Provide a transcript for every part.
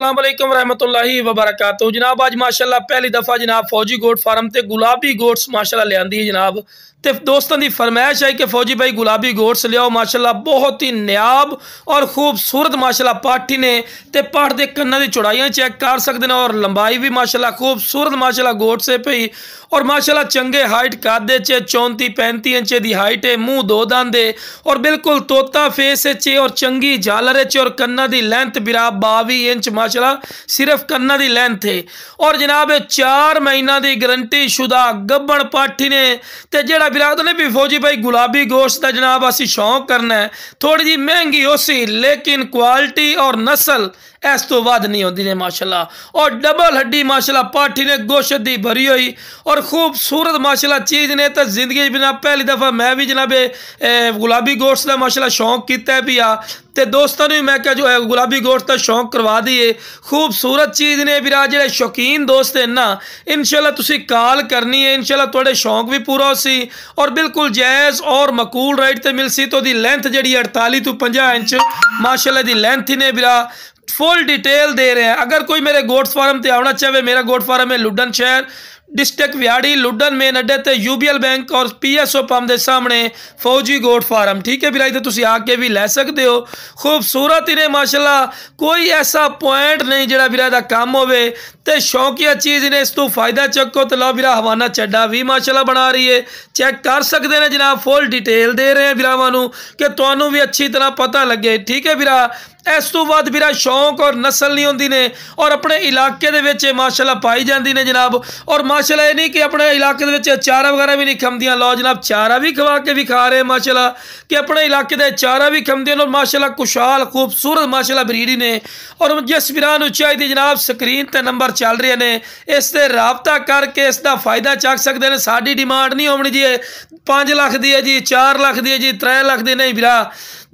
अस्सलाम वालेकुम रहमतुल्लाहि व बरकातहू। जनाब आज माशाल्लाह पहली दफ़ा जनाब फौजी गोट फार्म ते गुलाबी गोट्स माशाल्लाह लियांदी है जनाब। ते दोस्तों की फरमाइश है कि फौजी भाई गुलाबी गोट्स लियाओ। माशाल्लाह बहुत ही नायाब और खूबसूरत माशाल्लाह पाठी ने ते पाठ के कन्ना की चौड़ाइयां चेक कर सकते हैं और लंबाई भी माशाल्लाह खूबसूरत माशाल्लाह गोट से पई और माशाल्लाह चंगे हाइट कादे च 34-35 इंच की हाइट है। मुँह दो दांदे और बिल्कुल तोता फेस च और चंगी झालर च और कन्ना की लेंथ बिरा 22 इंच माशाल्लाह सिर्फ कन्ना की लेंथ है। और जनाब 4 महीना की गारंटी शुदा गब्बन पाठी ने ते जेड़ा बिराद ने भी फौजी भाई गुलाबी गोश्त का जनाब असी शौक करना है थोड़ी जी महंगी हो सी लेकिन क्वालिटी और नस्ल इस तो वध नहीं होती ने माशाल्लाह। और डबल हड्डी माशाल्लाह पाठी ने गोश्त दी भरी हुई और खूबसूरत माशाल्लाह चीज़ ने तो जिंदगी बिना पहली दफ़ा मैं भी जनाब गुलाबी गोश्त का माशाल्लाह शौक किया भी आ ते दोस्तों ने मैं क्या जो है गुलाबी गोश्त का शौक करवा दिए। खूबसूरत चीज़ ने बिरा जो शौकीन दोस्त है ना इंशाल्लाह तुसी कॉल करनी है इंशाल्लाह थोड़े शौक भी पूरा हो सी और बिल्कुल जायज़ और मकूल रेट ते मिल सी। तो दी लेंथ जी 48 तो 50 इंच माशाल्लाह दी लेंथ ही ने बिरा फुल डिटेल दे रहे हैं। अगर कोई मेरे गोट्स फार्म ते आना चाहे मेरा गोट फार्म है लुडन शहर डिस्ट्रिक्ट व्याड़ी लुडन मेन अड्डे ते यूबीएल बैंक और पीएसओ पंप के सामने फौजी गोट फार्म ठीक है बिराई तो तुसी आके भी ले सकते हो। खूबसूरत ही ने माशाल्लाह कोई ऐसा पॉइंट नहीं जरा बिरा दा काम होवे ते शौकिया चीज़ ने इस तो फायदा चको तो लो बिरा हवाना चड्डा भी माशाल्लाह बना रही है चेक कर सकते हैं जनाब। फुल डिटेल दे रहे हैं बिरावानू कि तुहानू भी अच्छी तरह पता लगे ठीक है बिरा। इस तो बाद बिरा शौक और नस्ल नहीं होंदी ने और अपने इलाके दे विच माशाल्लाह पाई जाती ने जनाब। और माशाल्लाह ये नहीं कि अपने इलाके दे विच चारा वगैरह भी नहीं खमदियां लो जनाब चारा भी खवा के भी खा रहे हैं माशाल्लाह कि अपने इलाके दे चारा भी खमदियां और माशाल्लाह खुशहाल खूबसूरत माशाल्लाह ब्रीडी ने। और जिस बिरान चाहिए जनाब स्क्रीन ते नंबर चल रहे ने इससे राबता करके इसका फायदा चक सकते हैं। साड़ी डिमांड नहीं होनी जी 5 लाख दी है जी 4 लाख दी है जी 3 लाख दी नहीं बिरा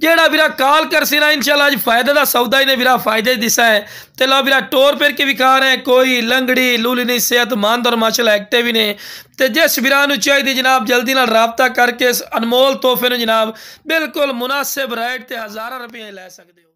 जेड़ा बिरा कॉल कर सी ना इंशाल्लाह आज फायदे का सौदा ही ने बिरा फायदे दिशा है तो लो बिरा टोर पर के भी खा रहे हैं कोई लंगड़ी लूली नहीं सेहतमंद और माशाल्लाह एक्टिव ही ने। तो जिस बिरा चाहिए जनाब जल्दी नाल राबता करके इस अनमोल तोहफे जनाब बिल्कुल मुनासिब रेट ते हज़ारा रुपये लै सकते हो।